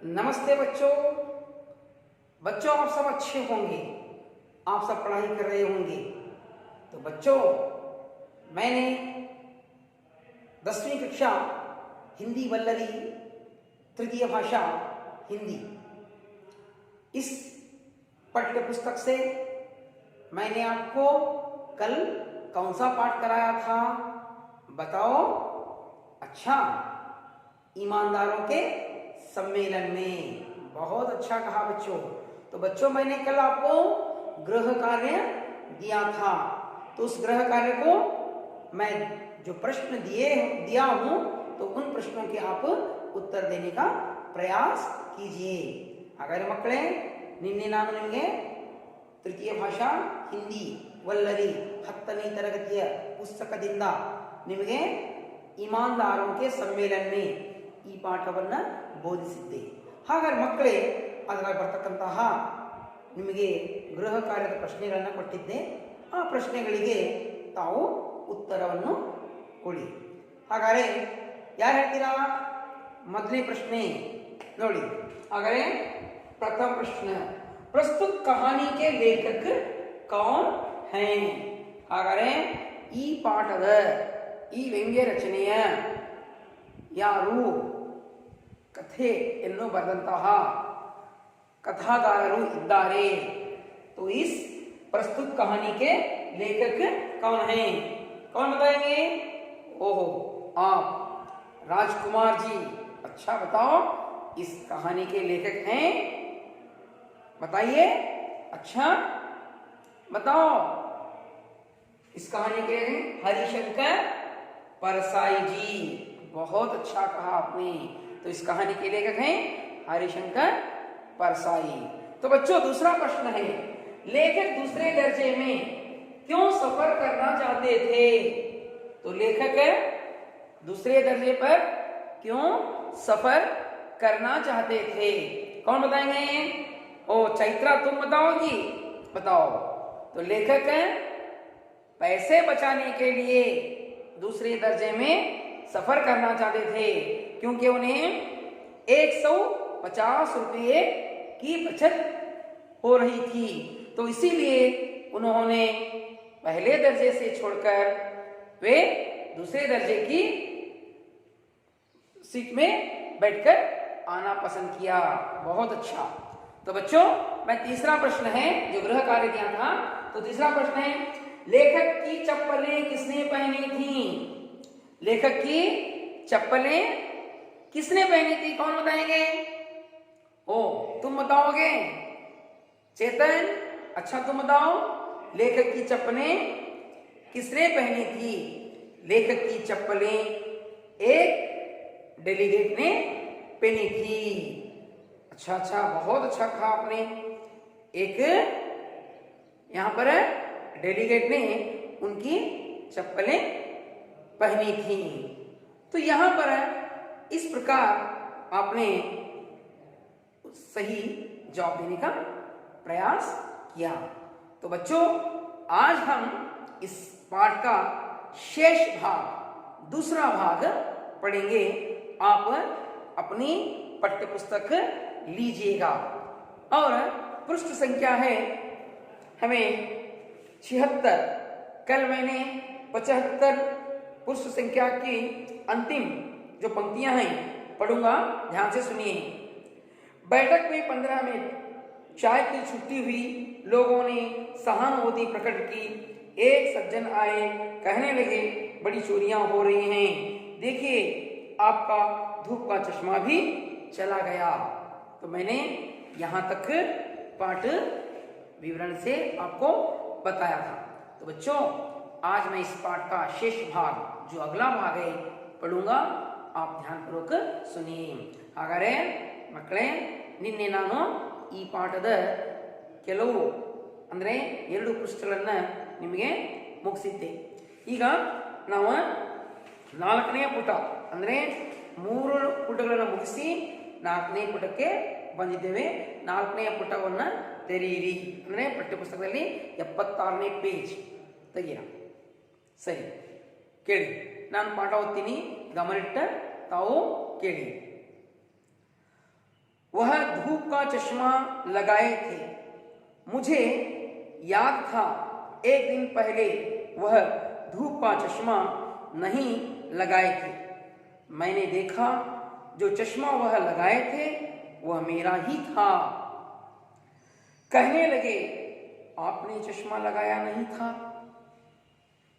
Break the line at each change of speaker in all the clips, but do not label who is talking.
नमस्ते बच्चों। बच्चों आप सब अच्छे होंगे, आप सब पढ़ाई कर रहे होंगे। तो बच्चों मैंने 10वीं कक्षा हिंदी वल्लरी तृतीय भाषा हिंदी इस पाठ्य पुस्तक से मैंने आपको कल कौन सा पाठ कराया था बताओ? अच्छा, ईमानदारों के सम्मेलन में। बहुत अच्छा कहा बच्चों। तो बच्चों मैंने कल आपको गृह कार्य दिया था, तो उस गृह कार्य को मैं जो प्रश्न दिया हूं तो उन प्रश्नों के आप उत्तर देने का प्रयास कीजिए। हागारे मಕ್ಕಳೇ ನಿನ್ನೆ ನಾನು ನಿಮಗೆ ತೃತೀಯ ಭಾಷಾ ಹಿಂದಿ ವಲ್ಲರಿ 10ನೇ ತರಗತಿಯ ಪುಸ್ತಕದಿಂದ ನಿಮಗೆ ईमानदारों के सम्मेलन में ಈ ಪಾಠವನ್ನ ಬೋಧಿಸಿದ್ದೆ। ಹಾಗಾದರೆ ಮಕ್ಕಳೇ ಅದರಲ್ಲಿ ಬರ್ತಕ್ಕಂತಹ ನಿಮಗೆ ಗೃಹ ಕಾರ್ಯದ ಪ್ರಶ್ನೆಗಳನ್ನು ಕೊಟ್ಟಿದ್ದೆ, ಆ ಪ್ರಶ್ನೆಗಳಿಗೆ ತಾವು ಉತ್ತರವನ್ನು ಕೊಡಿ। ಹಾಗಾದರೆ ಯಾರು ಹೇಳ್ತೀರಾ? ಮೊದಲನೇ ಪ್ರಶ್ನೆ ನೋಡಿ। ಹಾಗಾದರೆ प्रथम प्रश्न, प्रस्तुत कहानी के लेखक कौन हैं? ಹಾಗಾದರೆ ಈ ಪಾಠದ ಈ ವ್ಯಂಗ್ಯ ರಚನೆಯ ಯಾರು ಕಥೆಯನ್ನು ಬರೆದಂತಹ ಕಥಾಗಾರರು ಇದ್ದಾರೆ? तो इस प्रस्तुत कहानी के लेखक कौन हैं? कौन बताएंगे? ओहो, आप राजकुमार जी। अच्छा बताओ, इस कहानी के लेखक हैं? बताइए। अच्छा बताओ, इस कहानी के हरिशंकर परसाई जी। बहुत अच्छा कहा आपने। तो इस कहानी के लेखक हैं हरिशंकर परसाई। तो बच्चों दूसरा प्रश्न है, लेखक दूसरे दर्जे में क्यों सफर करना चाहते थे? तो लेखक दूसरे दर्जे पर क्यों सफर करना चाहते थे? कौन बताएंगे? ओ चैत्रा, तुम बताओगी? बताओ। तो लेखक पैसे बचाने के लिए दूसरे दर्जे में सफर करना चाहते थे, क्योंकि उन्हें 150 रुपये की बचत हो रही थी। तो इसीलिए उन्होंने पहले दर्जे से छोड़कर वे दूसरे दर्जे की सीट में बैठकर आना पसंद किया। बहुत अच्छा। तो बच्चों मैं तीसरा प्रश्न है जो गृह कार्य दिया था, तो तीसरा प्रश्न है, लेखक की चप्पलें किसने पहनी थी? लेखक की चप्पलें किसने पहनी थी? कौन बताएंगे? ओ तुम बताओगे? चेतन, अच्छा तुम बताओ, लेखक की चप्पलें किसने पहनी थी? लेखक की चप्पलें एक डेलीगेट ने पहनी थी। अच्छा अच्छा, बहुत अच्छा कहा आपने। एक यहां पर डेलीगेट ने उनकी चप्पलें पहनी थी। तो यहां पर इस प्रकार आपने सही जवाब देने का प्रयास किया। तो बच्चों आज हम इस पाठ का शेष भाग, दूसरा भाग पढ़ेंगे। आप अपनी पाठ्य पुस्तक लीजिएगा और पृष्ठ संख्या है हमें 76। कल मैंने 75 पृष्ठ संख्या की अंतिम जो पंक्तियां हैं पढ़ूंगा, ध्यान से सुनिए। बैठक में 15 मिनट चाय की छुट्टी हुई, लोगों ने सहानुभूति प्रकट की। एक सज्जन आए, कहने लगे बड़ी चोरियां हो रही हैं, देखिए आपका धूप का चश्मा भी चला गया। तो मैंने यहां तक पाठ विवरण से आपको बताया था। तो बच्चों आज मैं इस पाठ का शेष भाग जो अगला भाग है पढ़ूंगा, आप ध्यानपूर्वक सुनिए। हागाದರೆ ಮಕ್ಕಳೇ ನಿನ್ನೆ ನಾನು ಈ ಪಾಠದ ಕೆಲವು ಅಂದರೆ 2 ಪೃಷ್ಠಗಳನ್ನು ನಿಮಗೆ ಮುಗಿಸಿದ್ದೆ। ಈಗ ನಾವು 4ನೇ ಪುಟ ಅಂದರೆ 3 ಪುಟಗಳನ್ನು ಮುಗಿಸಿ 4ನೇ ಪುಟಕ್ಕೆ ಬಂದಿದ್ದೇವೆ। 4ನೇ ಪುಟವನ್ನು ತೆರೆಯಿರಿ ಅಂದರೆ ಪಠ್ಯಪುಸ್ತಕದಲ್ಲಿ 76ನೇ ಪೇಜ್ ತೆಗೆಯಿರಿ। ಸರಿ, ಕೇಳಿ, ನಾನು ಪಾಠ ಓದ್ತೀನಿ, ಗಮನಿಟ್ಟು ತಾವು ಕೇಳಿ। वह धूप का चश्मा लगाए थे। मुझे याद था एक दिन पहले वह धूप का चश्मा नहीं लगाए थे। मैंने देखा जो चश्मा वह लगाए थे वह मेरा ही था। कहने लगे, आपने चश्मा लगाया नहीं था।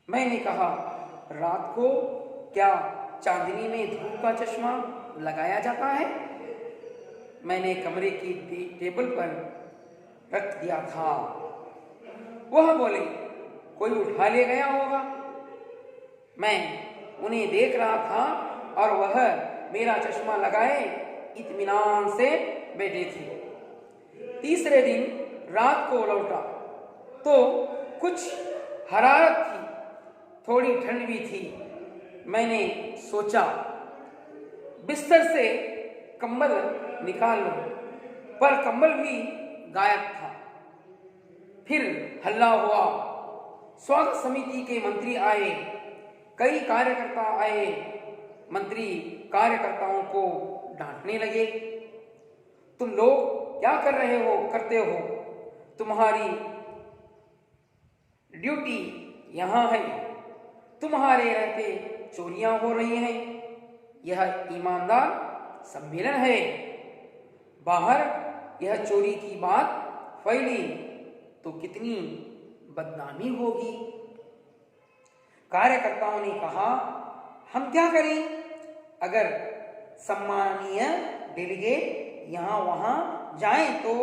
मैंने कहा, रात को क्या चांदनी में धूप का चश्मा लगाया जाता है? मैंने कमरे की टेबल पर रख दिया था। वह बोले, कोई उठा ले गया होगा। मैं उन्हें देख रहा था और वह मेरा चश्मा लगाए इत्मीनान से बैठे थे। तीसरे दिन रात को लौटा तो कुछ हरारत थी, थोड़ी ठंड भी थी। मैंने सोचा बिस्तर से कंबल निकाल लूं, पर कंबल भी गायब था। फिर हल्ला हुआ। स्वागत समिति के मंत्री आए, कई कार्यकर्ता आए। मंत्री कार्यकर्ताओं को डांटने लगे, तुम लोग क्या कर रहे हो, करते हो? तुम्हारी ड्यूटी यहां है, तुम्हारे रहते चोरियां हो रही हैं। यह ईमानदार सम्मेलन है। बाहर यह चोरी की बात फैली तो कितनी बदनामी होगी। कार्यकर्ताओं ने कहा, हम क्या करें? अगर सम्मानीय डेलीगेट यहाँ वहां जाएं तो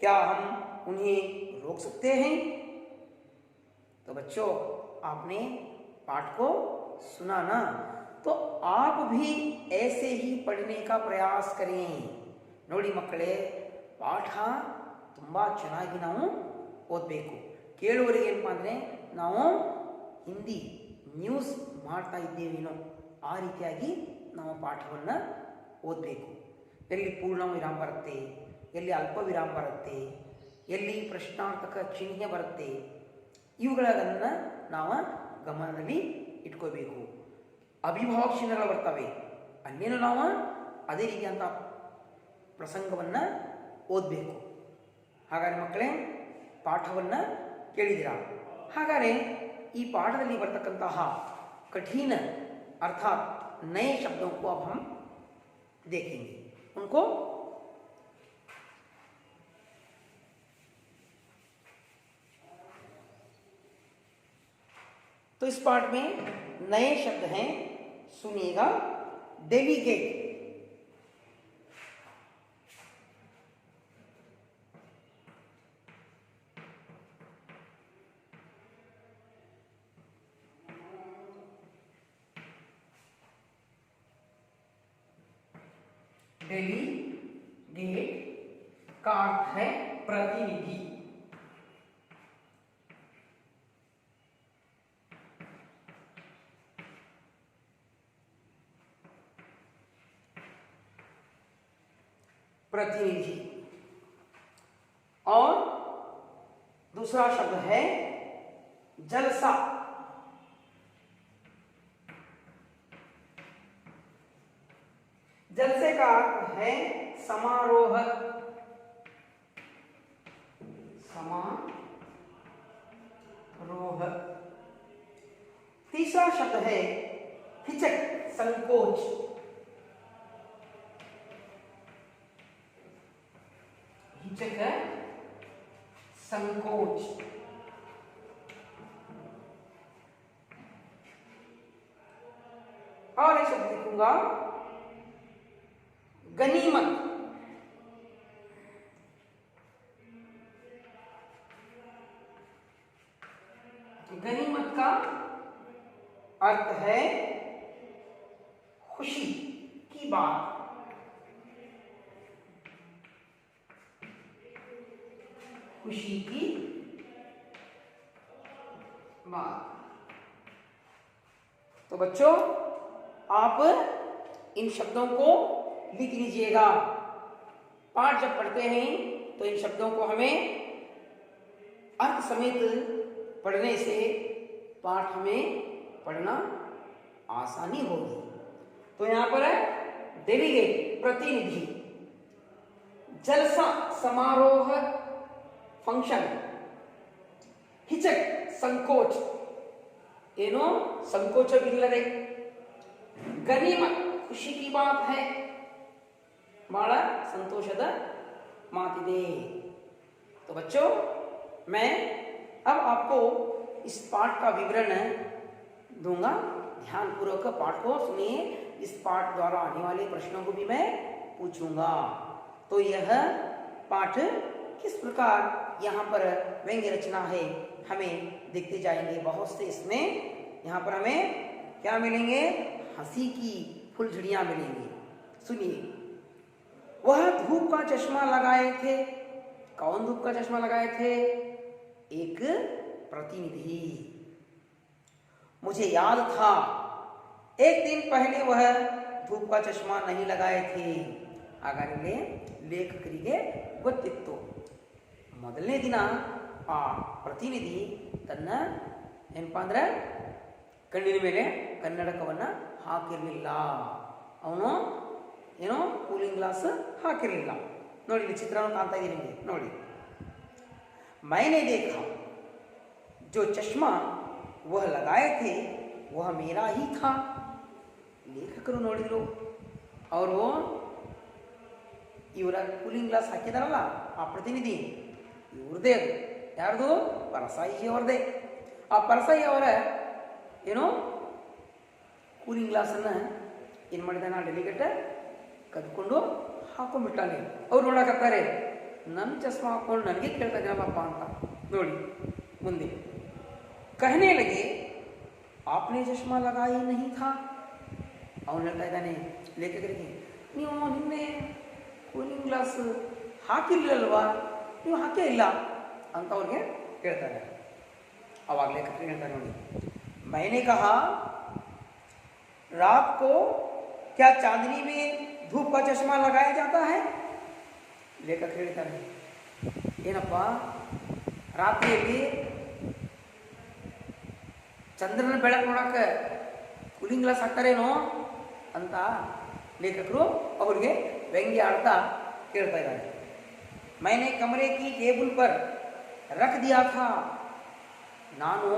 क्या हम उन्हें रोक सकते हैं? तो बच्चों, आपने पाठ को सुना ना, तो आप भी ऐसे ही पढ़ने का प्रयास करें। ನೋಡಿ ಮಕ್ಕಳೇ, ಪಾಠ ತುಂಬ ಚೆನ್ನಾಗಿ ನಾವು ಓದಬೇಕು. ಕೇಳುವರಿಗೆ ಏನಪ್ಪ ಅಂದರೆ ನಾವು ಹಿಂದಿ ನ್ಯೂಸ್ ಮಾಡ್ತಾ ಇದ್ದೇವೇನೋ ಆ ರೀತಿಯಾಗಿ ನಾವು ಪಾಠವನ್ನು ಓದಬೇಕು. ಎಲ್ಲಿ ಪೂರ್ಣ ವಿರಾಮ ಬರುತ್ತೆ, ಎಲ್ಲಿ ಅಲ್ಪ ವಿರಾಮ ಬರುತ್ತೆ, ಎಲ್ಲಿ ಪ್ರಶ್ನಾರ್ಥಕ ಚಿಹ್ನೆ ಬರುತ್ತೆ, ಇವುಗಳನ್ನು ನಾವು ಗಮನದಲ್ಲಿ ಇಟ್ಕೋಬೇಕು. ಅವಿಭಾವ ಚಿಹ್ನೆಗಳು ಬರ್ತವೆ, ಅಲ್ಲೇನು ನಾವು ಅದೇ ರೀತಿಯಂಥ ಪ್ರಸಂಗವನ್ನು ಓದಬೇಕು. ಹಾಗಾದರೆ ಮಕ್ಕಳೇ, ಪಾಠವನ್ನು ಕೇಳಿದಿರಾ? ಹಾಗಾದರೆ ಈ ಪಾಠದಲ್ಲಿ ಬರ್ತಕ್ಕಂತಹ कठिन अर्थात नए शब्दों को अब हम देखेंगे. उनको तो इस पाठ में नए शब्द हैं, सुनिएगा. डेलीगेट, डेलीगेट का अर्थ है प्रतिनिधि. प्रतिनिधि. और दूसरा शब्द है जलसा. जलसे का अर्थ है समारोह. समारोह. तीसरा शब्द है हिचक, संकोच. हिचक है संकोच. और एक शब्द लिखूंगा, गनीमत. गनीमत का अर्थ है खुशी की बात. खुशी की बात. तो बच्चों, आप इन शब्दों को लिख लीजिएगा. पाठ जब पढ़ते हैं तो इन शब्दों को हमें अर्थ समेत पढ़ने से पाठ हमें पढ़ना आसानी होगी. तो यहां पर है डेलीगेट, प्रतिनिधि. ಜಲಸ ಸಮಾರೋಹ ಫಂಕ್ಷನ್, ಹಿಚಕ್ ಸಂಕೋಚ ಏನೋ ಸಂಕೋಚವಿಲ್ಲದೆ, ಗನಿಮ ಖುಷಿ ಕಿ ಬಾತ್ ಹೈ ಬಹಳ ಸಂತೋಷದ मातिदे। तो बच्चों मैं अब आपको इस पाठ का विवरण दूंगा, ध्यान पूर्वक पाठ को सुनिए। इस पाठ द्वारा आने वाले प्रश्नों को भी मैं पूछूंगा। तो यह पाठ किस प्रकार यहाँ पर व्यंग्य रचना है हमें देखते जाएंगे। बहुत से इसमें यहाँ पर हमें क्या मिलेंगे, हंसी की फुलझड़ियाँ मिलेंगी। सुनिए, वह धूप का चश्मा लगाए थे। कौन धूप का चश्मा लगाए थे? एक प्रतिनिधि। मुझे याद था एक दिन पहले वह धूप का चश्मा नहीं लगाए थे। ಹಾಗಾದರೆ ಲೇಖಕರಿಗೆ ಗೊತ್ತಿತ್ತು, ಮೊದಲನೇ ದಿನ ಆ ಪ್ರತಿನಿಧಿ ತನ್ನ ಏನಪ್ಪ ಅಂದ್ರೆ ಕಣ್ಣಿನ ಮೇಲೆ ಕನ್ನಡಕವನ್ನು ಹಾಕಿರಲಿಲ್ಲ, ಅವನು ಏನೋ ಕೂಲಿಂಗ್ ಗ್ಲಾಸ್ ಹಾಕಿರಲಿಲ್ಲ। ನೋಡಿ ಇಲ್ಲಿ ಚಿತ್ರವನ್ನು ಕಾಣ್ತಾ ಇದ್ದೀನಿ ನಿಮಗೆ, ನೋಡಿ। मैंने देखा जो चश्मा वह लगाए थे वह मेरा ही था। ಲೇಖಕರು ನೋಡಿದ್ರು, ಅವರು ಇವರ ಕೂಲಿಂಗ್ ಗ್ಲಾಸ್ ಹಾಕಿದಾರಲ್ಲ ಆ ಪ್ರತಿನಿಧಿ, ಇವ್ರದೇ ಅದು, ಯಾರ್ದು? ಪರಸಾಯಿ ಅವರದೇ। ಆ ಪರಸಾಯಿ ಅವರ ಏನೋ ಕೂಲಿಂಗ್ ಗ್ಲಾಸನ್ನು ಏನು ಮಾಡಿದಾನ ಡೆಲಿಗೇಟ್ ಕದ್ಕೊಂಡು ಹಾಕೊಂಡ್ಬಿಟ್ಟಾನೆ। ಅವ್ರು ನೋಡಕತ್ತಾರೆ, ನನ್ನ ಚಸ್ಮಾ ಹಾಕೊಂಡು ನನಗೆ ಕೇಳ್ತಾ ಇದ್ದಾನಪ್ಪ ಅಂತ। ನೋಡಿ ಮುಂದೆ, कहने लगे आपने चश्मा लगाई नहीं था। ಅವನು ಹೇಳ್ತಾ ಇದ್ದಾನೆ ಲೇಖಕರಿಗೆ, ನೀವು ನಿನ್ನೆ ಕೂಲಿಂಗ್ ಗ್ಲಾಸ್ ಹಾಕಿರ್ಲಿಲ್ಲಲ್ವಾ, ನೀವು ಹಾಕೇ ಇಲ್ಲ ಅಂತ ಅವ್ರಿಗೆ ಹೇಳ್ತಾರೆ। ಅವಾಗ ಲೇಖಕರಿಗೆ ಹೇಳ್ತಾರೆ, ನೋಡಿ, मैंने कहा रात को क्या चांदनी में धूप का चश्मा लगाया जाता है। ಲೇಖಕ ಹೇಳ್ತಾರೆ, ಏನಪ್ಪ ರಾತ್ರಿಯಲ್ಲಿ ಚಂದ್ರನ ಬೆಳಕು ನೋಡಕ್ಕೆ ಕೂಲಿಂಗ್ ಗ್ಲಾಸ್ ಹಾಕ್ತಾರೇನೋ ಅಂತ ಲೇಖಕರು ಅವರಿಗೆ ವ್ಯಂಗ್ಯ ಆಡ್ತಾ ಕೇಳ್ತಾ ಇದ್ದಾರೆ। मैंने कमरे की टेबल पर रख दिया था। ನಾನು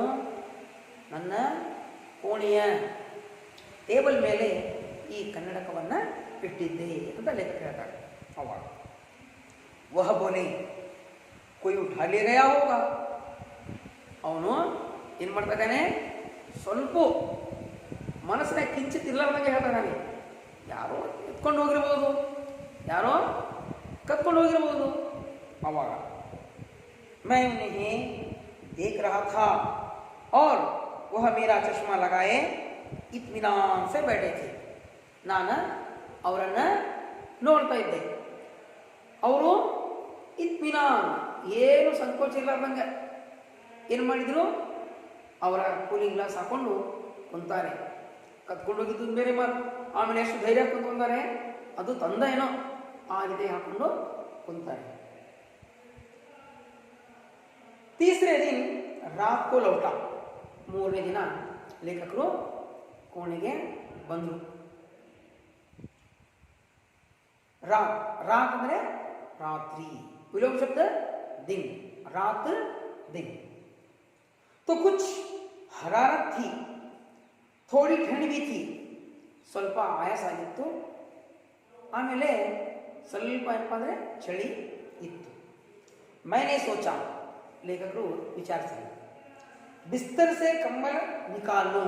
ನನ್ನ ಕೋಣೆಯ ಟೇಬಲ್ ಮೇಲೆ ಈ ಕನ್ನಡಕವನ್ನು ಇಟ್ಟಿದ್ದೆ ಅಂತ ಲೇಖಕ ಹೇಳ್ತಾರೆ। ಅವಾಗ वह बोले कोई उठा ले गया होगा। ಅವನು ಏನು ಮಾಡ್ತಾ ಇದ್ದಾನೆ, ಸ್ವಲ್ಪ ಮನಸ್ಸಿನಾಗ ಕಿಂಚಿತ್ ಇಲ್ಲದಂಗೆ ಹೇಳ್ತಾ ಇದ್ದಾನೆ, ಯಾರೋ ಎತ್ಕೊಂಡು ಹೋಗಿರ್ಬೋದು, ಯಾರೋ ಕತ್ಕೊಂಡು ಹೋಗಿರ್ಬೋದು। ಅವಾಗ मैं उन्हें देख रहा था और वह मेरा चश्मा लगाए इत्मीनान से बैठे थे। ನಾನು ಅವರನ್ನು ನೋಡ್ತಾ ಇದ್ದೆ, ಅವರು ಇತ್ಮಿನಾನ್ ಏನು ಸಂಕೋಚ ಇರಲಾರ್ದಂಗೆ ಏನು ಮಾಡಿದ್ರು, ಅವರ ಕೂಲಿಂಗ್ ಗ್ಲಾಸ್ ಹಾಕೊಂಡು ಕುಂತಾರೆ। ಕತ್ಕೊಂಡು ಹೋಗಿದ್ದು ಬೇರೆ ಮಾತು, ಆಮೇಲೆ ಎಷ್ಟು ಧೈರ್ಯ ಕುಂತ್ಕೊಂತಾರೆ, ಅದು ತಂದ ಏನೋ ಆ ರೀತಿ ಹಾಕೊಂಡು ಕುಂತಾರೆ। ತೀಸರೇ ದಿನ ರಾತ್ ಕೋ ಲೌಟ, ಮೂರನೇ ದಿನ ಲೇಖಕರು ಕೋಣೆಗೆ ಬಂದರು। रात ಅಂದರೆ रात्रि, विलोम शब्द दिन, रात दिन। तो कुछ हरारत थी, थोड़ी ठंड भी थी, ಸ್ವಲ್ಪ ಆಯಾಸ ಆಗಿತ್ತು, ಆಮೇಲೆ ಸ್ವಲ್ಪ ಏನಪ್ಪ ಅಂದರೆ ಚಳಿ ಇತ್ತು। मैंने सोचा, ಲೇಖಕರು ವಿಚಾರಿಸಿದರು, ಬಿಸ್ತರ ಸೆ ಕಂಬಳ ನಿಕಾಲು,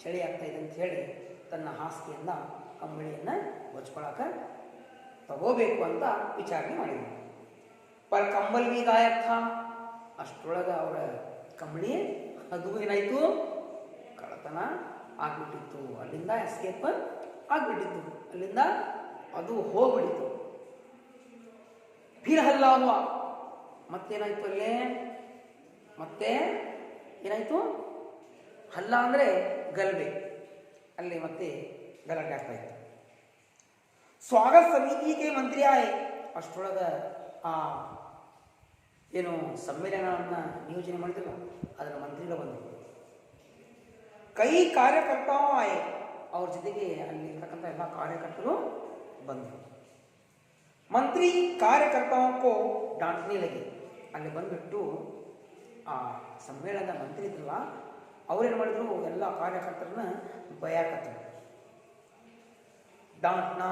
ಚಳಿ ಆಗ್ತಾ ಇದೆ ಅಂತ ಹೇಳಿ ತನ್ನ ಹಾಸಿಗೆಯಿಂದ ಕಂಬಳಿಯನ್ನು ಹೊಚ್ಕೊಳಕ್ಕೆ ತಗೋಬೇಕು ಅಂತ ವಿಚಾರಣೆ ಮಾಡಿದರು। ಪರ್ ಕಂಬಲ್ ಬಿ ಗಾಯಬ್ ಥಾ, ಅಷ್ಟರೊಳಗೆ ಅವರ ಕಂಬಳಿ ಅದು ಏನಾಯಿತು, ಕಳ್ಳತನ ಆಗ್ಬಿಟ್ಟಿತ್ತು, ಅಲ್ಲಿಂದ ಎಸ್ಕೇಪ್ ಆಗ್ಬಿಟ್ಟಿತ್ತು, ಅಲ್ಲಿಂದ ಅದು ಹೋಗ್ಬಿಟ್ಟಿತ್ತು। ಫಿರ್ ಹಲ್ಲಾ ಹುವಾ, ಮತ್ತೇನಾಯ್ತು ಅಲ್ಲೇ, ಮತ್ತೆ ಏನಾಯಿತು, ಹಲ್ಲ ಅಂದರೆ ಗಲಭೆ, ಅಲ್ಲಿ ಮತ್ತೆ ಗಲಾಟೆ ಆಗ್ತಾ ಇತ್ತು। स्वागत समिति के मंत्री आए, ಅಷ್ಟರೊಳಗೆ ಆ ಏನು ಸಮ್ಮೇಳನವನ್ನು ನಿಯೋಜನೆ ಮಾಡಿದ್ರು ಅದರ ಮಂತ್ರಿಗಳು ಬಂದರು। ಕೈ ಕಾರ್ಯಕರ್ತಾವು ಆಯೆ, ಅವ್ರ ಜೊತೆಗೆ ಅಲ್ಲಿ ಇರ್ತಕ್ಕಂಥ ಎಲ್ಲ ಕಾರ್ಯಕರ್ತರು ಬಂದರು। ಮಂತ್ರಿ ಕಾರ್ಯಕರ್ತಾओं को डांटने लगे. ಅಲ್ಲಿ ಬಂದ್ಬಿಟ್ಟು ಆ ಸಮ್ಮೇಳನದ ಮಂತ್ರಿ ಇದ್ರಲ್ಲ ಅವ್ರೇನು ಮಾಡಿದ್ರು, ಎಲ್ಲ ಕಾರ್ಯಕರ್ತರನ್ನ ಬಯಾಕತ್ತರು. ಡಾಂಟ್ನ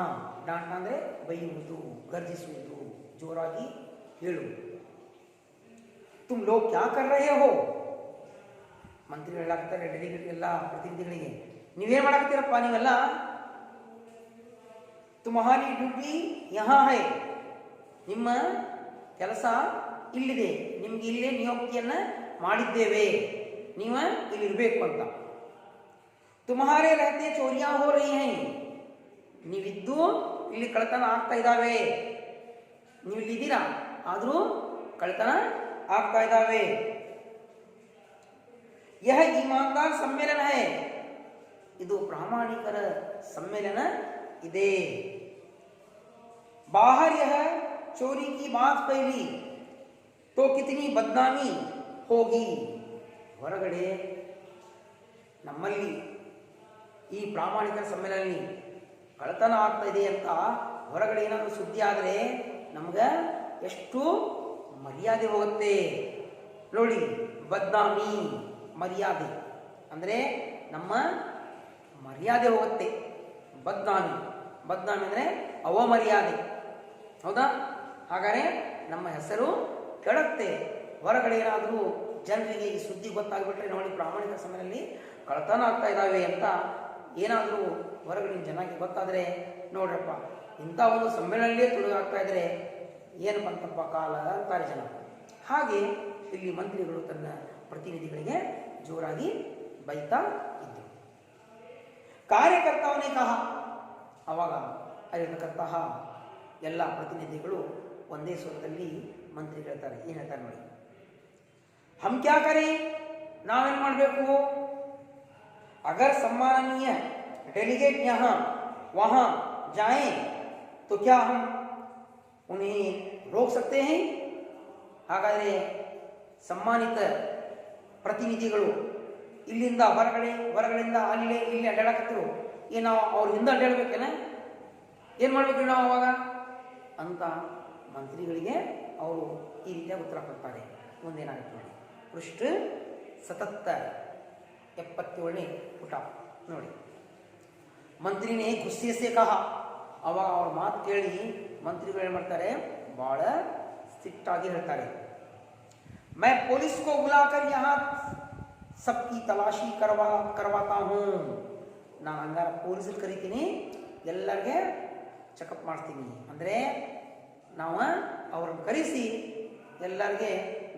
ಅಂದರೆ ಬೈಯುವುದು, ಗರ್ಜಿಸುವುದು, ಜೋರಾಗಿ ಹೇಳುವುದು. ತುಮ್ ಲೋಗ್ ಕ್ಯಾ ಕರ್ ರಹೆ ಹೋ, ಮಂತ್ರಿಗಳು ಹೇಳಾಕ್ತಾರೆ ಡೆಲಿಗೇಟ್ ಎಲ್ಲ ಪ್ರತಿನಿಧಿಗಳಿಗೆ, ನೀವೇನು ಮಾಡಾಕ್ತೀರಪ್ಪ ನೀವೆಲ್ಲ, ತುಮಹಾರಿ ಡ್ಯೂಟಿ ಯಹಾ ಹೈ, ನಿಮ್ಮ ಕೆಲಸ ಇಲ್ಲಿದೆ, ನಿಮ್ಗೆ ಇಲ್ಲೇ ನಿಯೋಕ್ತಿಯನ್ನ ಮಾಡಿದ್ದೇವೆ, ನೀವು ಇಲ್ಲಿ ಇರಬೇಕು ಅಂತ. ತುಮಹಾರೇ ರಹತೆ ಚೋರಿಯಾ ಹೋ ರಹಿ ಹೈ, ನೀವಿದ್ದು ಇಲ್ಲಿ ಕಳ್ತನ ಆಗ್ತಾ ಇದ್ದಾವೆ, ನೀವು ಇಲ್ಲಿದ್ದೀರಾ ಆದರೂ ಕಳ್ತನ ಆಗ್ತಾ ಇದ್ದಾವೆ. ಯಹ ಈಮಾನ್ದಾರ್ ಸಮ್ಮೇಳನ ಹೈ, ಇದು ಪ್ರಾಮಾಣಿಕರ ಸಮ್ಮೇಳನ ಇದೆ. ಬಾಹರ್ ಯಹ ಚೋರಿ ಕಿ ಬಾತ್ ಫೈಲಿ ತೋ ಕಿತನಿ ಬದ್ನಾಮಿ ಹೋಗಿ, ಹೊರಗಡೆ ನಮ್ಮಲ್ಲಿ ಈ ಪ್ರಾಮಾಣಿಕರ ಸಮ್ಮೇಳನದಲ್ಲಿ ಕಳ್ತನ ಆಗ್ತಾ ಇದೆ ಅಂತ ಹೊರಗಡೆ ಏನಾದರೂ ಸುದ್ದಿ ಆದರೆ ನಮ್ಗೆ ಎಷ್ಟು ಮರ್ಯಾದೆ ಹೋಗುತ್ತೆ ನೋಡಿ. ಬದ್ನಾಮಿ ಮರ್ಯಾದೆ ಅಂದರೆ ನಮ್ಮ ಮರ್ಯಾದೆ ಹೋಗುತ್ತೆ. ಬದ್ನಾಮಿ ಅಂದರೆ ಅವಮರ್ಯಾದೆ, ಹೌದಾ? ಹಾಗಾದರೆ ನಮ್ಮ ಹೆಸರು ಕೆಡುತ್ತೆ. ಹೊರಗಡೆ ಏನಾದರೂ ಜನರಿಗೆ ಈ ಸುದ್ದಿ ಗೊತ್ತಾಗ್ಬಿಟ್ರೆ ನೋಡಿ, ಪ್ರಾಮಾಣಿಕ ಸಮಯದಲ್ಲಿ ಕಳ್ತನ ಆಗ್ತಾ ಇದ್ದಾವೆ ಅಂತ ಏನಾದರೂ ಹೊರಗಡೆ ಜನಕ್ಕೆ ಗೊತ್ತಾದರೆ, ನೋಡ್ರಪ್ಪ ಇಂಥ ಒಂದು ಸಮ್ಮೇಳನಲ್ಲೇ ತುಳುಗಾಗ್ತಾ ಇದ್ರೆ ಏನು ಬಂತಪ್ಪ ಕಾಲ ಅಂತಾರೆ ಜನ. ಹಾಗೆ ಇಲ್ಲಿ ಮಂತ್ರಿಗಳು ತನ್ನ ಪ್ರತಿನಿಧಿಗಳಿಗೆ ಜೋರಾಗಿ ಬೈತಾ ಇದ್ದರು. ಕಾರ್ಯಕರ್ತವನೇ ಕಹ, ಅವಾಗ ಅಲ್ಲಿರ್ತಕ್ಕಂತಹ ಎಲ್ಲ ಪ್ರತಿನಿಧಿಗಳು ಒಂದೇ ಸ್ವರದಲ್ಲಿ ಮಂತ್ರಿ ಹೇಳ್ತಾರೆ. ಏನು ಹೇಳ್ತಾರೆ ನೋಡಿ, ಹಮ್ ಕ್ಯಾ ಕರೆ, ನಾವೇನು ಮಾಡಬೇಕು, ಅಗರ್ सम्माननीय डेलीगेट यहाँ वहाँ जाएं तो क्या हम उन्हें रोक सकते हैं? ಹಾಗಾದರೆ ಸನ್ಮಾನಿತ ಪ್ರತಿನಿಧಿಗಳು ಇಲ್ಲಿಂದ ಹೊರಗಡೆಯಿಂದ ಇಲ್ಲಿ ಅಡ್ಡಾಡಕತ್ತರು, ಏನು ನಾವು ಅವ್ರ ಹಿಂದೆ ಅಡ್ಡಾಡ್ಬೇಕೇನ, ಏನು ಮಾಡ್ಬೇಕು ನಾವು ಅವಾಗ ಅಂತ ಮಂತ್ರಿಗಳಿಗೆ ಅವರು ಈ ರೀತಿಯಾಗಿ ಉತ್ತರ ಕೊಡ್ತಾರೆ. ಮುಂದೇನಾಗುತ್ತೆ ನೋಡಿ, ಪೃಷ್ಠ 77 ಪುಟ ನೋಡಿ. ಮಂತ್ರಿನೇ ಗುಸ್ಸೆ ಸೆ ಕಹ, ಅವಾಗ ಅವ್ರ ಮಾತು ಕೇಳಿ ಮಂತ್ರಿಗಳು ಏನು ಮಾಡ್ತಾರೆ, ಭಾಳ ಸ್ಟ್ರಿಕ್ಟ್ ಆಗಿ ಹೇಳ್ತಾರೆ. मैं पुलिस को बुलाकर यहाँ सबकी तलाशी करवाता हूँ, ನಾನು ಹಂಗಾರ ಪೊಲೀಸರು ಕರಿತೀನಿ, ಎಲ್ಲರಿಗೆ ಚೆಕಪ್ ಮಾಡ್ತೀನಿ, ಅಂದರೆ ನಾವು ಅವ್ರನ್ನ ಕರೆಸಿ ಎಲ್ಲರಿಗೆ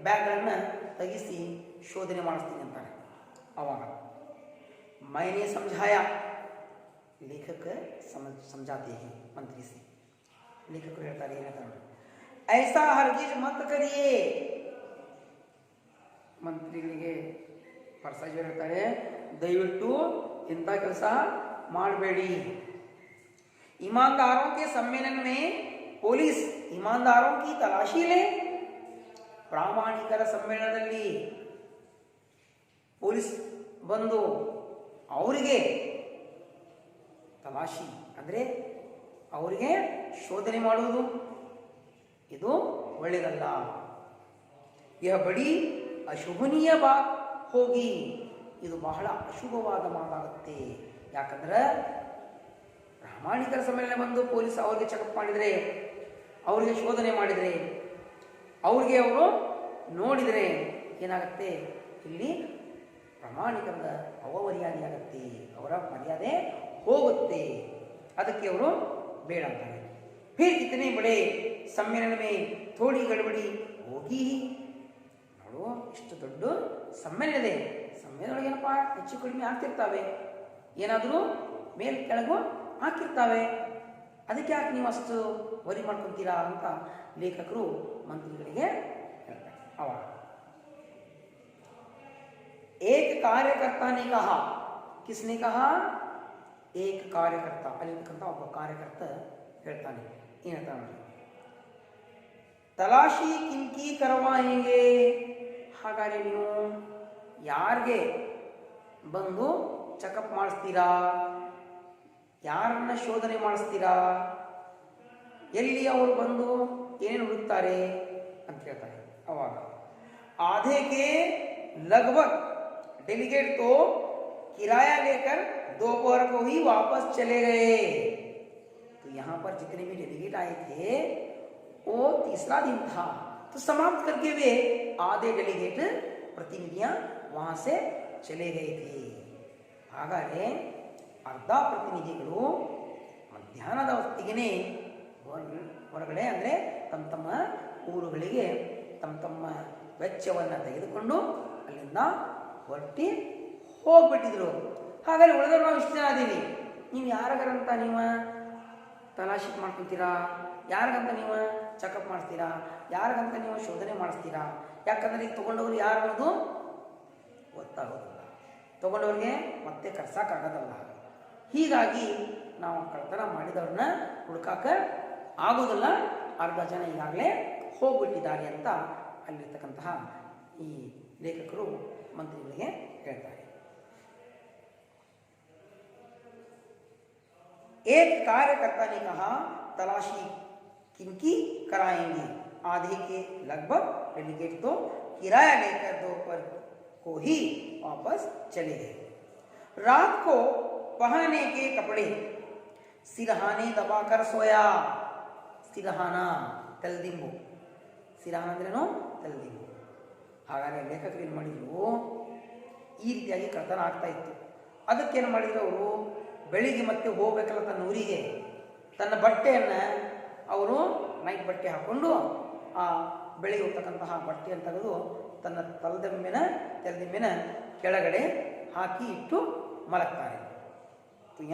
ಬ್ಯಾಗ್ಗಳನ್ನು ತೆಗಿಸಿ ಶೋಧನೆ ಮಾಡಿಸ್ತೀನಿ ಅಂತಾರೆ. ಅವಾಗ मैंने समझाया, लेखक समझाते हैं मंत्री से, लेखकರು ಹೇಳ್ತಾರೆ ಏನಂತಾರೆ, ऐसा हरगिज मत करिए, ಮಂತ್ರಿಗಳಿಗೆ ಪರ್ಸಾಜ್ ಹೇಳ್ತಾರೆ, ದಯವಿಟ್ಟು ಇಂಥ ಕೆಲಸ ಮಾಡಬೇಡಿ. ईमानदारों के सम्मेलन में पुलिस ईमानदारों की तलाशी ले, ಪ್ರಾಮಾಣಿಕರ ಸಮ್ಮೇಳನದಲ್ಲಿ ಪೊಲೀಸ್ ಬಂದು ಅವರಿಗೆ ತಲಾಶಿ ಅಂದರೆ ಅವರಿಗೆ ಶೋಧನೆ ಮಾಡುವುದು ಇದು ಒಳ್ಳೆಯದಲ್ಲ. ಯಹ ಬಡಿ ಅಶುಭನೀಯ ಬಾತ್ ಹೋಗಿ, ಇದು ಬಹಳ ಅಶುಭವಾದ ಮಾತಾಗುತ್ತೆ. ಯಾಕಂದ್ರೆ ಪ್ರಾಮಾಣಿಕರ ಸಮ್ಮೇಳನ ಬಂದು ಪೊಲೀಸ್ ಅವರಿಗೆ ಚೆಕಪ್ ಮಾಡಿದರೆ, ಅವರಿಗೆ ಶೋಧನೆ ಮಾಡಿದರೆ, ಅವ್ರಿಗೆ ಅವರು ನೋಡಿದರೆ ಏನಾಗುತ್ತೆ, ಇಲ್ಲಿ ಪ್ರಾಮಾಣಿಕರದ ಅವಮರ್ಯಾದೆಯಾಗತ್ತೆ, ಅವರ ಮರ್ಯಾದೆ ಹೋಗುತ್ತೆ. ಅದಕ್ಕೆ ಅವರು ಬೇಡ ಅಂತಾರೆ. ಫಿರ್ ಇತನೆ ಬಡೆ ಸಮ್ಮೇಳನ ಮೇ ಥೋಡಿ ಗಡಬಡಿ ಹೋಗಿ, ನೋಡು ಇಷ್ಟು ದೊಡ್ಡ ಸಮ್ಮೇಳನ ಇದೆ, ಸಮ್ಮೇಳನ ಏನಪ್ಪ ಹೆಚ್ಚು ಕಡಿಮೆ ಆಗ್ತಿರ್ತಾವೆ, ಏನಾದರೂ ಮೇಲ್ ಕೆಳಗೂ ಹಾಕಿರ್ತಾವೆ, ಅದಕ್ಕೆ ಯಾಕೆ ನೀವು ಅಷ್ಟು ವರಿ ಮಾಡ್ಕೊತೀರಾ ಅಂತ ಲೇಖಕರು ಮಂತ್ರಿಗಳಿಗೆ ಹೇಳ್ತಾರೆ. ಅವಾಗ एक कार्यकर्ता ने कहा, किसने कहा, एक कार्यकर्ता, ಅಲ್ಲಿರ್ತಕ್ಕಂಥ ಒಬ್ಬ ಕಾರ್ಯಕರ್ತ ಹೇಳ್ತಾನೆ, ಏನಂತ ನೋಡಿ, ತಲಾಶಿ ಕಿನ್ಕಿ ಕರವಾಯಂಗೆ, ಹಾಗಾದರೆ ನೀವು ಯಾರಿಗೆ ಬಂದು ಚೆಕಪ್ ಮಾಡಿಸ್ತೀರಾ, ಯಾರನ್ನ ಶೋಧನೆ ಮಾಡಿಸ್ತೀರಾ, ಎಲ್ಲಿ ಅವರು ಬಂದು ಏನೇನು ಹುಡುಕ್ತಾರೆ ಅಂತ ಹೇಳ್ತಾರೆ. ಅವಾಗ ಆಧೆಗೆ लगभग डेलीगेट तो किराया लेकर दोपहर को ही वापस चले गए. तो यहाँ पर जितने भी डेलीगेट आए थे वो तीसरा दिन था, तो समाप्त करके वे आधे डेलीगेट प्रतिनिधियां वहां से चले गए थे. ಹಾಗಾದ್ರೆ ಅರ್ಧ ಪ್ರತಿನಿಧಿಗಳು ಮಧ್ಯಾಹ್ನದ ಹೊತ್ತಿಗೆ ಹೊರಗಡೆ ಅಂದರೆ ತಮ್ಮ ತಮ್ಮ ಊರುಗಳಿಗೆ ತಮ್ಮ ತಮ್ಮ ವೆಚ್ಚವನ್ನು ತೆಗೆದುಕೊಂಡು ಅಲ್ಲಿಂದ ಹೊರಟಿ ಹೋಗ್ಬಿಟ್ಟಿದ್ರು. ಹಾಗಾದ್ರೆ ಉಳಿದವರು ನಾವು ಇಷ್ಟು ಜನ ಅದೀವಿ, ನೀವು ಯಾರಿಗಾರಂತ ನೀವು ತಲಾಶಿ ಮಾಡ್ಕೊತೀರಾ, ಯಾರಿಗಂತ ನೀವು ಚೆಕಪ್ ಮಾಡಿಸ್ತೀರಾ, ಯಾರಿಗಂತ ನೀವು ಶೋಧನೆ ಮಾಡಿಸ್ತೀರಾ? ಯಾಕಂದರೆ ಈಗ ತೊಗೊಂಡವ್ರು ಯಾರು ಅನ್ನೋದು ಗೊತ್ತಾಗೋದಿಲ್ಲ, ತೊಗೊಂಡವ್ರಿಗೆ ಮತ್ತೆ ಕರ್ಸೋಕ್ಕಾಗೋದಲ್ಲ. ಹೀಗಾಗಿ ನಾವು ಕಳ್ತನ ಮಾಡಿದವ್ರನ್ನ ಹುಡುಕಾಕ ಆಗೋದಿಲ್ಲ. ಅರ್ಧ ಜನ ಈಗಾಗಲೇ ಹೋಗ್ಬಿಟ್ಟಿದ್ದಾರೆ ಅಂತ ಅಲ್ಲಿರ್ತಕ್ಕಂತಹ ಈ ಲೇಖಕರು ಮಂತ್ರಿಗಳಿಗೆ ಹೇಳ್ತಾರೆ. एक कार्यकर्ता ने कहा, तलाशी किनकी कराएंगे? आधे के लगभग डेलीगेट तो किराया लेकर दोपहर को ही वापस चले गए. रात को पहनने के कपड़े सिरहाने दबाकर सोया. सिरहाना ತಲೆದಿಂಬು, ಸಿರಹಾನ ಅಂದ್ರೇನು ತಲೆದಿಂಬು. ಹಾಗಾದರೆ ಲೇಖಕರು ಏನು ಮಾಡಿದ್ರು, ಈ ರೀತಿಯಾಗಿ ಕಳ್ತನ ಆಗ್ತಾ ಇತ್ತು. ಅದಕ್ಕೇನು ಮಾಡಿದ್ರು ಅವರು, ಬೆಳಿಗ್ಗೆ ಮತ್ತೆ ಹೋಗ್ಬೇಕಲ್ಲ ತನ್ನ ಊರಿಗೆ, ತನ್ನ ಬಟ್ಟೆಯನ್ನು ಅವರು ನೈಟ್ ಬಟ್ಟೆ ಹಾಕ್ಕೊಂಡು ಆ ಬೆಳಿಗ್ಗೆ ಹೋಗ್ತಕ್ಕಂತಹ ಬಟ್ಟೆಯನ್ನು ತೆಗೆದು ತನ್ನ ತಲೆದಿಂಬಿನ ಕೆಳಗಡೆ ಹಾಕಿ ಇಟ್ಟು ಮಲಗ್ತಾರೆ.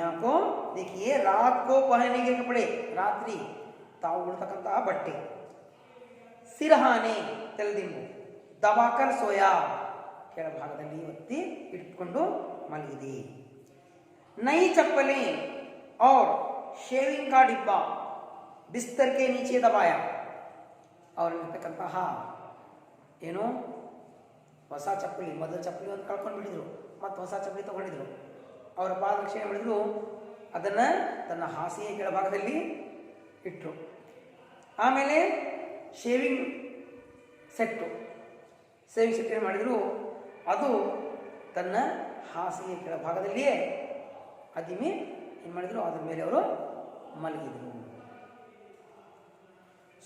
ಯಾಕೋ देखिए, रात को पहनने के कपड़े, ರಾತ್ರಿ ತಾವು ಉಡ್ತಕ್ಕಂತಹ ಬಟ್ಟೆ, ಸಿರಹಾನೆ ತಲೆದಿಂಬು, ದಬಾಕರ್ ಸೋಯಾ ಕೆಳಭಾಗದಲ್ಲಿ ಒತ್ತಿ ಇಟ್ಕೊಂಡು ಮಲಗಿದೆ. नई चप्पलें और शेविंग का डिब्बा बिस्तर के नीचे दबाया. ಅವರಲ್ಲಿರ್ತಕ್ಕಂತಹ ಏನು ಹೊಸ ಚಪ್ಪಲಿ, ಮೊದಲ ಚಪ್ಪಲಿ ಒಂದು ಕಳ್ಕೊಂಡು ಬಿಟ್ಟಿದ್ರು, ಮತ್ತು ಹೊಸ ಚಪ್ಪಲಿ ತೊಗೊಂಡಿದ್ರು. ಅವರ ಪಾದರಕ್ಷಣೆ ಮಾಡಿದ್ರು, ಅದನ್ನು ತನ್ನ ಹಾಸಿಗೆ ಕೆಳಭಾಗದಲ್ಲಿ ಇಟ್ಟರು. ಆಮೇಲೆ ಶೇವಿಂಗ್ ಸೆಟ್ ಏನು ಮಾಡಿದರು, ಅದು ತನ್ನ ಹಾಸಿಗೆ ಕೆಳಭಾಗದಲ್ಲಿಯೇ ಅದಿಮೆ ಏನು ಮಾಡಿದ್ರು, ಅದರ ಮೇಲೆ ಅವರು ಮಲಗಿದರು.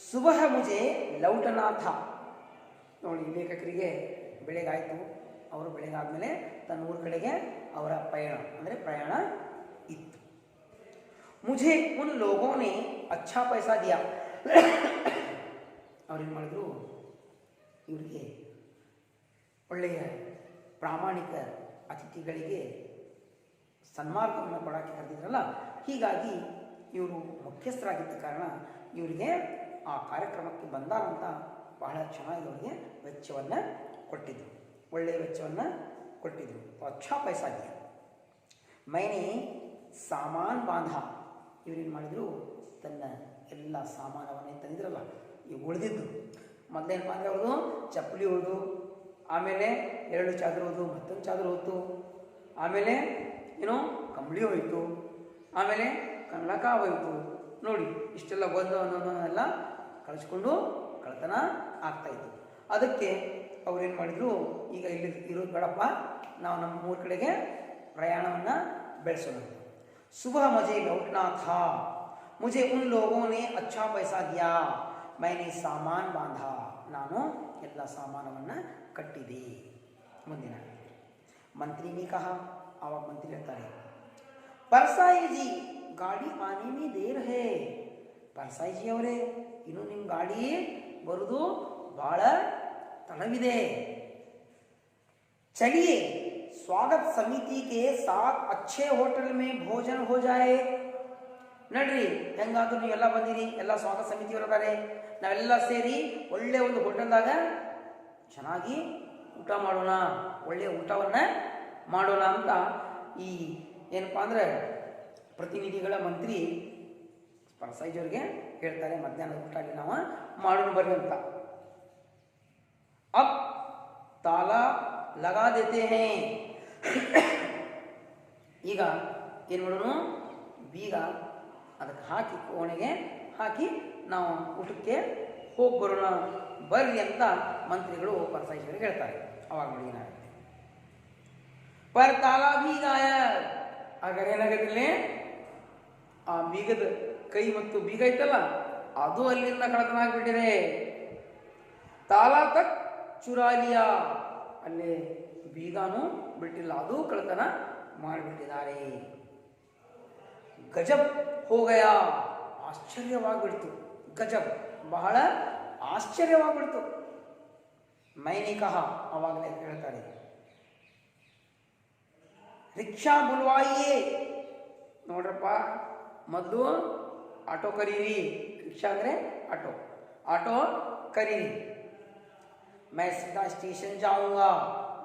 ಸುಬಹ ಮುಜೆ ಲೌಟನಾ ಥಾ. ನೋಡಿ, ಲೇಖಕರಿಗೆ ಬೆಳಗಾಯಿತು, ಅವರು ಬೆಳಗಾದ್ಮೇಲೆ ತನ್ನ ಊರ ಕಡೆಗೆ ಅವರ ಪ್ರಯಾಣ ಇತ್ತು. ಮುझे उन लोगों ने अच्छा पैसा दिया. ಅವ್ರೇನು ಮಾಡಿದ್ರು, ಇವರಿಗೆ ಒಳ್ಳೆಯ ಪ್ರಾಮಾಣಿಕ ಅತಿಥಿಗಳಿಗೆ ಸನ್ಮಾರ್ಗವನ್ನು ಕೊಡೋಕ್ಕೆ ಕರೆದಿದ್ರಲ್ಲ, ಹೀಗಾಗಿ ಇವರು ಮುಖ್ಯಸ್ಥರಾಗಿದ್ದ ಕಾರಣ ಇವರಿಗೆ ಆ ಕಾರ್ಯಕ್ರಮಕ್ಕೆ ಬಂದಾರಂತ ಬಹಳ ಚೆನ್ನಾಗಿ ಅವರಿಗೆ ವೆಚ್ಚವನ್ನು ಕೊಟ್ಟಿದ್ದರು, ಒಳ್ಳೆಯ ವೆಚ್ಚವನ್ನು ಕೊಟ್ಟಿದ್ದರು. ಅಚ್ಚಾ ಪೈಸಾ ದಿಯಾ. ಮೈನೆ ಸಾಮಾನು ಬಾಂಧ. ಇವರೇನು ಮಾಡಿದರು, ತನ್ನ ಎಲ್ಲ ಸಾಮಾನವನ್ನೇ ತಂದಿದ್ರಲ್ಲ, ಈ ಉಳಿದಿದ್ದು ಮೊದಲೇನಪ್ಪ ಅಂದರೆ ಅವ್ರದ್ದು ಚಪ್ಪಲಿ ಉಳಿದು, ಆಮೇಲೆ 2 ಚಾਦਰ ಹೋದು, ಮತ್ತೊಂದು ಚಾਦਰ ಹೋಯ್ತು, ಆಮೇಲೆ ಏನೋ ಕಂಬಳಿ ಹೋಯಿತು, ಆಮೇಲೆ ಕನ್ನಡಕ ಹೋಯಿತು. ನೋಡಿ, ಇಷ್ಟೆಲ್ಲ ಒಂದೊಂದೊಂದೊಂದೆಲ್ಲ ಕಳಿಸ್ಕೊಂಡು ಕಳ್ತನ ಆಗ್ತಾಯಿತ್ತು. ಅದಕ್ಕೆ ಅವ್ರೇನು ಮಾಡಿದರು, ಈಗ ಇಲ್ಲಿ ಇರೋದು ಬೇಡಪ್ಪ, ನಾವು ನಮ್ಮ ಊರ ಕಡೆಗೆ ಪ್ರಯಾಣವನ್ನು ಬೆಳೆಸೋಣ. ಸುಬಹ ಮುझे लौटना था, मुझे उन लोगों ने अच्छा पैसा दिया, मैंने सामान बांधा. ನಾನು ಎಲ್ಲ ಸಾಮಾನವನ್ನು ಕಟ್ಟಿದೆ. ಮುಂದಿನ ಮಂತ್ರಿನೇ ಕಹ. ಆವಾಗ ಮಂತ್ರಿ ಹೇಳ್ತಾರೆ, ಪರ್ಸಾಯಿ ಜಿ ಗಾಡಿ ಆನೆ ಮೇ ದೇರ್ ಹೇ. ಪರ್ಸಾಯಿ ಜಿ ಅವರೇ, ಇನ್ನು ನಿಮ್ಮ ಗಾಡಿ ಬರುವುದು ಭಾಳ ತಡವಿದೆ. ಚಲಿಯೇ ಸ್ವಾಗತ ಸಮಿತಿ ಕೆ ಸಾಥ್ ಅಚ್ಚೆ ಹೋಟೆಲ್ ಮೇ ಭೋಜನ ಹೋ ಜಾಯೆ. ನಡ್ರಿ, ಹೆಂಗಾದ್ರೂ ನೀವೆಲ್ಲ ಬಂದಿರಿ, ಎಲ್ಲ ಸ್ವಾಗತ ಸಮಿತಿಯವರು ಇದ್ದಾರೆ, ನಾವೆಲ್ಲ ಸೇರಿ ಒಳ್ಳೆ ಒಂದು ಹೋಟೆಲ್ದಾಗ ಚೆನ್ನಾಗಿ ಊಟ ಮಾಡೋಣ, ಒಳ್ಳೆಯ ಊಟವನ್ನು ಮಾಡೋಣ ಅಂತ ಈ ಏನಪ್ಪ ಅಂದರೆ ಪ್ರತಿನಿಧಿಗಳ ಮಂತ್ರಿ ಪರ್ಸಾಯಿಜವ್ರಿಗೆ ಹೇಳ್ತಾರೆ, ಮಧ್ಯಾಹ್ನದ ಊಟ ಅಲ್ಲಿ ನಾವು ಮಾಡೋಣ ಬರ್ರಿ ಅಂತ. ಅಬ್ ತಾಲಾ ಲಗಾ ದೇತೆ ಹೇ. ಈಗ ಏನು ಮಾಡೋಣ, ಬೀಗ ಅದಕ್ಕೆ ಹಾಕಿ ಕೋಣೆಗೆ ಹಾಕಿ ನಾವು ಊಟಕ್ಕೆ ಹೋಗಿ ಬರೋಣ ಬರ್ರಿ ಅಂತ ಮಂತ್ರಿಗಳು ಪರಸಾಯಿಸರಿಗೆ ಹೇಳ್ತಾರೆ. ಅವಾಗ ನೋಡಿ ಏನಾಗುತ್ತೆ, ಪರ್ ತಾಲಾ ಭೀ ಗಾಯಬ್. ಹಾಗಾದ್ರೆ ಏನಾಗತ್ತಿಲ್ಲ, ಆ ಬೀಗದ ಕೈ ಮತ್ತು ಬೀಗ ಐತಲ್ಲ ಅದು ಅಲ್ಲಿಂದ ಕಳತನ ಆಗ್ಬಿಟ್ಟಿದೆ. ತಾಲಾ ತಕ್ ಚುರಾಲಿಯಾ, ಅಲ್ಲೇ ಬೀಗಾನು ಬಿಟ್ಟಿಲ್ಲ, ಅದು ಕಳತನ ಮಾಡಿಬಿಟ್ಟಿದ್ದಾರೆ. ಗಜಬ್ ಹೋಗಯ, ಆಶ್ಚರ್ಯವಾಗ್ಬಿಡ್ತು. ಗಜಬ್ ಬಹಳ ಆಶ್ಚರ್ಯವಾಗ್ಬಿಡ್ತು. ಮೈನೆ ಕಹ, ಅವಾಗಲೇ ಹೇಳ್ತಾರೆ, ರಿಕ್ಷಾ ಬುಲ್ವಾಯಿಯೇ, ನೋಡ್ರಪ್ಪ ಮೊದಲು ಆಟೋ ಕರೀರಿ. ರಿಕ್ಷಾ ಅಂದರೆ ಆಟೋ, ಆಟೋ ಕರೀರಿ. ಮೈ ಸೀದಾ ಸ್ಟೇಷನ್ ಜಾऊंगा,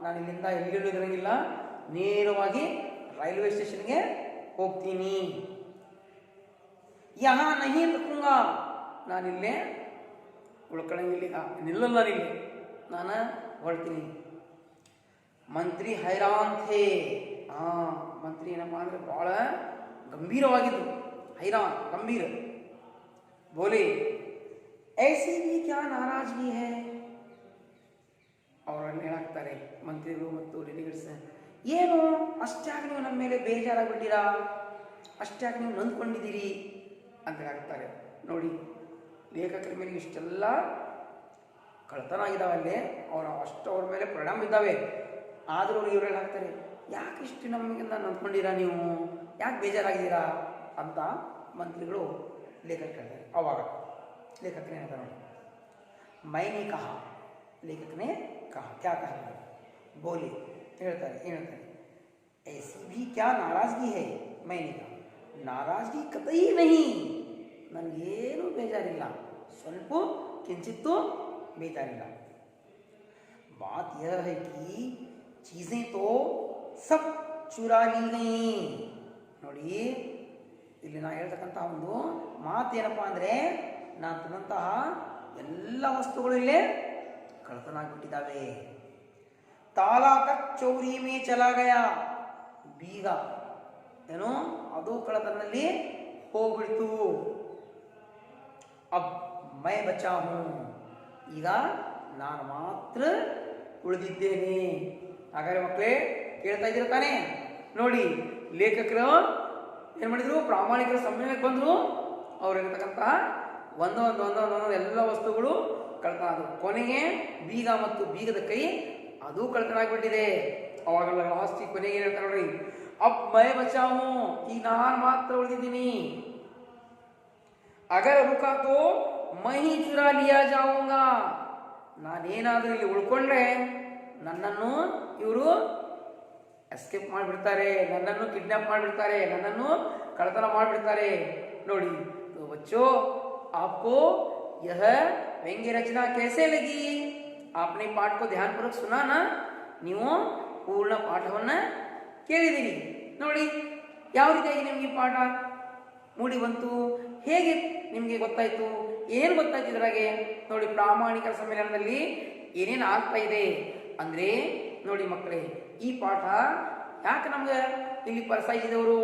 ನಾನು ಇಲ್ಲಿಂದ ಎಲ್ಲಿಯೂ ಇರಂಗಿಲ್ಲ, ನೇರವಾಗಿ ರೈಲ್ವೆ ಸ್ಟೇಷನ್ಗೆ ಹೋಗ್ತೀನಿ. ಯಹಾ ನಹಿ ರುಕೂಂಗಾ, ನಾನಿಲ್ಲೇ ಉಳ್ಕೊಳ್ಳಂಗಿಲ್ಲ, ನಿಲ್ಲಲ್ಲ ಇಲ್ಲಿ, ನಾನು ಹೊರಡ್ತೀನಿ. ಮಂತ್ರಿ ಹೈರಾನ್ ಥೇ, ಮಂತ್ರಿ ಏನಪ್ಪ ಅಂದರೆ ಭಾಳ ಗಂಭೀರವಾಗಿದ್ದು, ಹೈರಾನ್ ಗಂಭೀರ. ಬೋಲೆ ऐसी भी क्या नाराजगी है, ಅವರಲ್ಲಿ ಹೇಳಾಕ್ತಾರೆ ಮಂತ್ರಿಗಳು ಮತ್ತು ಡೆಲಿಗೇಟ್ಸ್, ಏನು ಅಷ್ಟಾಗಿ ನೀವು ನಮ್ಮ ಮೇಲೆ ಬೇಜಾರಾಗ್ಬಿಟ್ಟಿರಾ, ಅಷ್ಟಾಗಿ ನೀವು ನೊಂದ್ಕೊಂಡಿದ್ದೀರಿ ಅಂತ ಹೇಳಾಕ್ತಾರೆ. ನೋಡಿ ಲೇಖಕರ ಮೇಲೆ ಇಷ್ಟೆಲ್ಲ ಕಳ್ತನ ಆಗಿದ್ದಾವಲ್ಲೇ, ಅವ್ರ ಮೇಲೆ ಪರಿಣಾಮ ಇದ್ದಾವೆ. ಆದರೂ ಅವ್ರು ಇವ್ರು ಹೇಳಾಕ್ತಾರೆ, ಯಾಕೆ ಇಷ್ಟು ನಮಗಿಂದ ನೊಂದ್ಕೊಂಡಿರಾ, ನೀವು ಯಾಕೆ ಬೇಜಾರಾಗಿದ್ದೀರಾ ಅಂತ ಮಂತ್ರಿಗಳು ಲೇಖಕ ಹೇಳ್ತಾರೆ. ಅವಾಗ ಲೇಖಕನೇ ಹೇಳ್ತಾರೆ ನೋಡಿ, ಮೈನೆ ಕಹ, ಲೇಖಕನೇ ಕಹ, ಕ್ಯಾ ಕಹ, ಬೋಲಿ ಹೇಳ್ತಾರೆ, ಹೇಳ್ತಾರೆ, ऐसी भी क्या नाराजगी है, मैंने कहा नाराजगी कतई नहीं, ನನಗೇನು ಬೇಜಾರಿಲ್ಲ, ಸ್ವಲ್ಪ ಕಿಂಚಿತ್ತೂ ಬೇಜಾರಿಲ್ಲ. बात यह है कि चीजें तो सब चुरा ली गई. ನೋಡಿ ಇಲ್ಲಿ ನಾ ಹೇಳ್ತಕ್ಕಂಥ ಒಂದು ಮಾತೇನಪ್ಪ ಅಂದರೆ, ನಾನು ತಂದಂತಹ ಎಲ್ಲ ವಸ್ತುಗಳು ಇಲ್ಲೇ ಕಳ್ತನ ಆಗಿಬಿಟ್ಟಿದ್ದಾವೆ. ತಾಲಾ ತಕ್ ಚೌರಿ ಮೇ ಚಲಾ ಗಯ, ಬೀಗ ಏನೋ ಅದು ಕಳ್ಳತನದಲ್ಲಿ ಹೋಗ್ಬಿಡ್ತು. ಅಬ್ ಮೈ ಬಚಾ ಹೂಂ, ಈಗ ನಾನು ಮಾತ್ರ ಉಳಿದಿದ್ದೇನೆ. ಹಾಗಾದ್ರೆ ಮಕ್ಕಳೇ ಕೇಳ್ತಾ ಇದ್ದೀರ ತಾನೇ? ನೋಡಿ ಲೇಖಕರು ಏನು ಮಾಡಿದ್ರು, ಪ್ರಾಮಾಣಿಕರ ಸಮ್ಮೇಳನಕ್ಕೆ ಬಂದರು. ಅವ್ರು ಇರತಕ್ಕಂಥ ಒಂದೊಂದು ಎಲ್ಲ ವಸ್ತುಗಳು ಕಳ್ತನ ಆದವು. ಕೊನೆಗೆ ಬೀಗ ಮತ್ತು ಬೀಗದ ಕೈ ಅದು ಕಳ್ತನ ಆಗಿಬಿಟ್ಟಿದೆ. ಅವಾಗೆಲ್ಲ ಲಾಸ್ಟಿಗೆ ಕೊನೆಗೆ ಏನು ಹೇಳ್ತಾರೆ ನೋಡ್ರಿ, ಅಬ್ ಮೈ ಬಚಾವು, ಈಗ ನಾನು ಮಾತ್ರ ಉಳಿದಿದ್ದೀನಿ. ಅಗರ್ ರುಕಾತೋ ಮೈ ಚುರಾ ಲಿಯಾ ಜಾऊंगा, ನಾನೇನಾದರೂ ಇಲ್ಲಿ ಉಳ್ಕೊಂಡ್ರೆ ನನ್ನನ್ನು ಇವರು ಎಸ್ಕೇಪ್ ಮಾಡಿಬಿಡ್ತಾರೆ, ನನ್ನನ್ನು ಕಿಡ್ನಾಪ್ ಮಾಡಿಬಿಡ್ತಾರೆ, ನನ್ನನ್ನು ಕಳ್ಳತನ ಮಾಡಿಬಿಡ್ತಾರೆ. ನೋಡಿ बच्चों, आपको यह व्यंग्य रचना कैसे लगी? आपने पाठ को ध्यानपूर्वक सुना ना? ನೀವು ಪೂರ್ಣ ಪಾಠವನ್ನು ಕೇಳಿದಿರಿ. ನೋಡಿ ಯಾವ ರೀತಿಯಾಗಿ ನಿಮಗೆ ಪಾಠ ಮೂಡಿ ಬಂತು, ಹೇಗೆ ನಿಮಗೆ ಗೊತ್ತಾಯಿತು, ಏನು ಗೊತ್ತಾಯ್ತು ಇದರಾಗೆ? ನೋಡಿ ಪ್ರಾಮಾಣಿಕರ ಸಮ್ಮೇಳನದಲ್ಲಿ ಏನೇನು ಆಗ್ತಾ ಇದೆ ಅಂದರೆ, ನೋಡಿ ಮಕ್ಕಳೇ ಈ ಪಾಠ ಯಾಕೆ ನಮ್ಗೆ ಇಲ್ಲಿ ಪರಸಾಯಿಸಿದವರು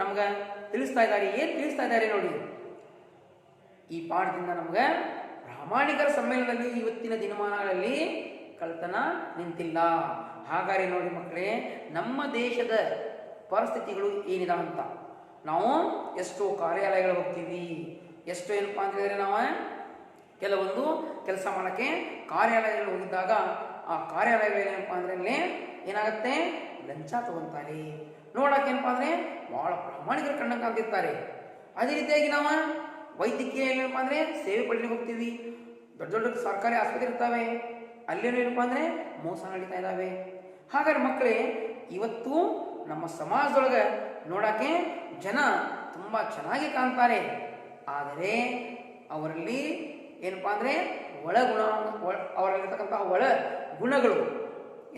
ನಮ್ಗೆ ತಿಳಿಸ್ತಾ ಇದ್ದಾರೆ, ಏನು ತಿಳಿಸ್ತಾ ಇದ್ದಾರೆ ನೋಡಿ. ಈ ಪಾಠದಿಂದ ನಮ್ಗೆ ಪ್ರಾಮಾಣಿಕರ ಸಮ್ಮೇಳನದಲ್ಲಿ ಇವತ್ತಿನ ದಿನಮಾನಗಳಲ್ಲಿ ಕಳ್ತನ ನಿಂತಿಲ್ಲ. ಹಾಗಾದರೆ ನೋಡಿ ಮಕ್ಕಳೇ, ನಮ್ಮ ದೇಶದ ಪರಿಸ್ಥಿತಿಗಳು ಏನಿದಾವಂತ, ನಾವು ಎಷ್ಟೋ ಕಾರ್ಯಾಲಯಗಳು ಹೋಗ್ತೀವಿ, ಎಷ್ಟೋ ಏನಪ್ಪ ಅಂತ ಹೇಳಿದ್ರೆ ನಾವು ಕೆಲವೊಂದು ಕೆಲಸ ಮಾಡೋಕ್ಕೆ ಕಾರ್ಯಾಲಯಗಳು ಹೋಗಿದ್ದಾಗ ಆ ಕಾರ್ಯಾಲಯಗಳು ಏನಪ್ಪ ಅಂದ್ರೆ ಏನಾಗುತ್ತೆ, ಲಂಚ ತಗೊಂತಾರೆ. ನೋಡಕ್ಕೆ ಏನಪ್ಪ ಅಂದರೆ ಭಾಳ ಪ್ರಾಮಾಣಿಕರ ಕಣ್ಣು ಕಾಣ್ತಿರ್ತಾರೆ. ಅದೇ ರೀತಿಯಾಗಿ ನಾವು ವೈದ್ಯಕೀಯ ಏನಪ್ಪ ಅಂದರೆ ಸೇವೆ ಪಡೆಯಲಿಕ್ಕೆ ಹೋಗ್ತೀವಿ, ದೊಡ್ಡ ದೊಡ್ಡ ಸರ್ಕಾರಿ ಆಸ್ಪತ್ರೆ ಇರ್ತವೆ, ಅಲ್ಲೇನು ಏನಪ್ಪ ಅಂದರೆ ಮೋಸ ನಡೀತಾ ಇದ್ದಾವೆ. ಹಾಗಾದ್ರೆ ಮಕ್ಕಳೇ, ಇವತ್ತು ನಮ್ಮ ಸಮಾಜದೊಳಗೆ ನೋಡೋಕ್ಕೆ ಜನ ತುಂಬ ಚೆನ್ನಾಗಿ ಕಾಣ್ತಾರೆ, ಆದರೆ ಅವರಲ್ಲಿ ಏನಪ್ಪ ಅಂದರೆ ಒಳಗುಣ, ಅವರಲ್ಲಿರ್ತಕ್ಕಂತಹ ಒಳ ಗುಣಗಳು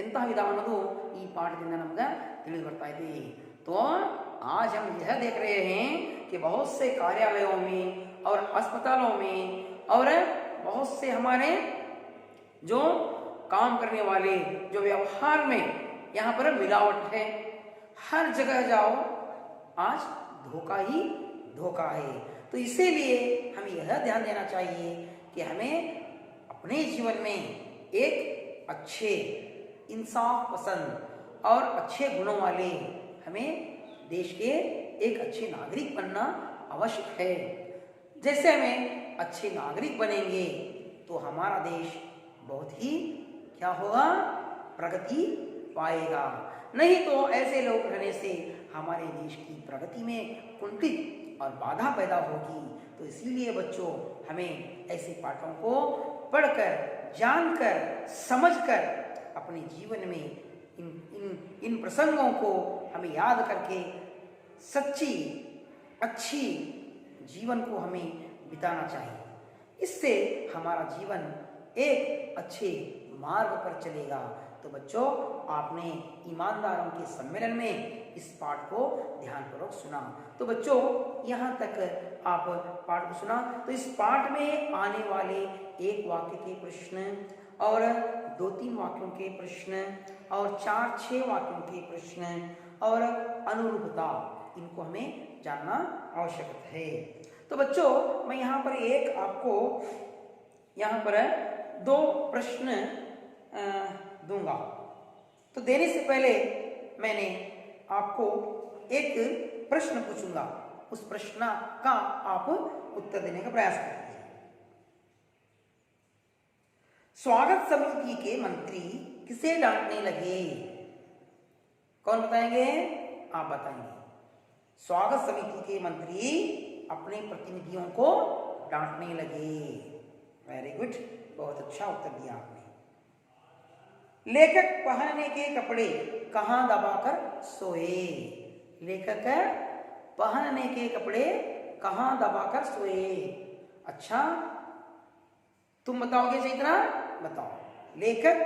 ಎಂತಹ ವಿಧಾನ ಅನ್ನೋದು ಈ ಪಾಠದಿಂದ ನಮ್ಗೆ ತಿಳಿದು ಬರ್ತಾ ಇದೆ. तो आज हम यह देख रहे हैं कि बहुत से कार्यालयों में और अस्पतालों में और बहुत से हमारे जो काम करने वाले जो व्यवहार में यहाँ पर मिलावट है. हर जगह जाओ आज धोखा ही धोखा है. तो इसीलिए हमें यह ध्यान देना चाहिए कि हमें अपने जीवन में एक अच्छे, इंसाफ पसंद और अच्छे गुणों वाले, हमें देश के एक अच्छे नागरिक बनना आवश्यक है। जैसे हमें अच्छे नागरिक बनेंगे तो हमारा देश बहुत ही क्या होगा, प्रगति पाएगा। नहीं तो ऐसे लोग रहने से हमारे देश की प्रगति में कुंठित और बाधा पैदा होगी। तो इसीलिए बच्चों, हमें ऐसे पाठों को पढ़कर, जानकर, समझकर अपने जीवन में इन प्रसंगों को हमें याद करके सच्ची अच्छी जीवन को हमें बिताना चाहिए। इससे हमारा जीवन एक अच्छे मार्ग पर चलेगा। तो बच्चों, आपने ईमानदारों के सम्मेलन में इस पाठ को ध्यानपूर्वक सुना। तो बच्चों, यहाँ तक आप पाठ को सुना, तो इस पाठ में आने वाले एक वाक्य के प्रश्न और 2-3 वाक्यों के प्रश्न और 4-6 वाक्यों के प्रश्न और अनुरूपता, इनको हमें जानना आवश्यक है। तो बच्चों, मैं यहाँ पर एक आपको यहाँ पर 2 प्रश्न दूंगा। तो देने से पहले मैंने आपको एक प्रश्न पूछूंगा, उस प्रश्न का आप उत्तर देने का प्रयास करें। स्वागत समिति के मंत्री किसे डांटने लगे? कौन बताएंगे? आप बताएंगे। स्वागत समिति के मंत्री अपने प्रतिनिधियों को डांटने लगे। वेरी गुड, बहुत अच्छा उत्तर दिया आपने। लेखक पहनने के कपड़े कहाँ दबाकर सोए? लेखक पहनने के कपड़े कहाँ दबाकर सोए? अच्छा, तुम बताओगे सही तरह? बताओ। लेखक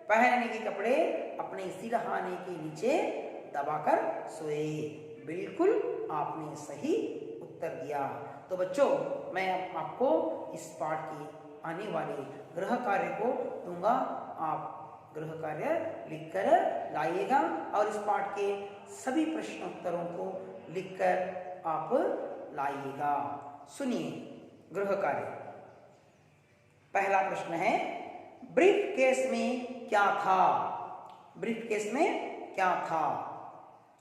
पहनने के कपड़े अपने सिरहाने के नीचे दबाकर सोए। बिल्कुल आपने सही उत्तर दिया। तो बच्चों, मैं आपको इस पाठ के आने वाले गृह कार्य को दूंगा। आप गृह कार्य लिखकर लाइएगा और इस पाठ के सभी प्रश्नोत्तरों को लिखकर आप लाइएगा। सुनिए गृह कार्य। पहला प्रश्न है, ब्रीफ केस में क्या था? ब्रीफ केस में क्या था?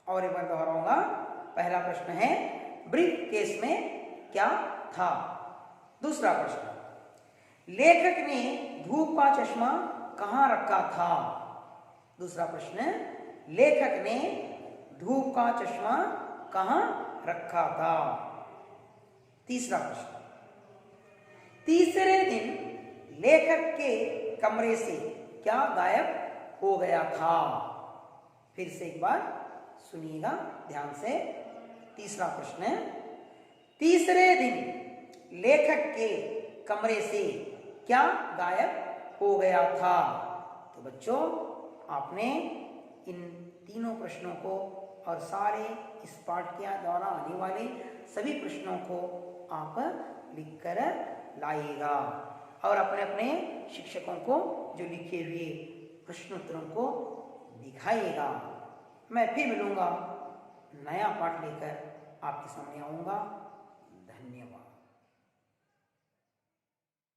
और एक बार दोहराऊंगा। पहला प्रश्न है, ब्रीफ केस में क्या था? दूसरा प्रश्न, लेखक ने धूप का चश्मा कहाँ रखा था? दूसरा प्रश्न, लेखक ने धूप का चश्मा कहाँ रखा था? तीसरा प्रश्न, तीसरे दिन लेखक के कमरे से क्या गायब हो गया था? फिर से एक बार सुनिएगा ध्यान से। तीसरा प्रश्न, तीसरे दिन लेखक के कमरे से क्या गायब हो गया था? तो बच्चों, आपने इन तीनों प्रश्नों को और सारे इस पाठ के द्वारा आने वाले सभी प्रश्नों को आप लिखकर लाइएगा और अपने अपने शिक्षकों को जो लिखे हुए प्रश्नोत्तरों को दिखाइएगा। मैं फिर मिलूंगा, नया पाठ लेकर आपके सामने आऊंगा। धन्यवाद।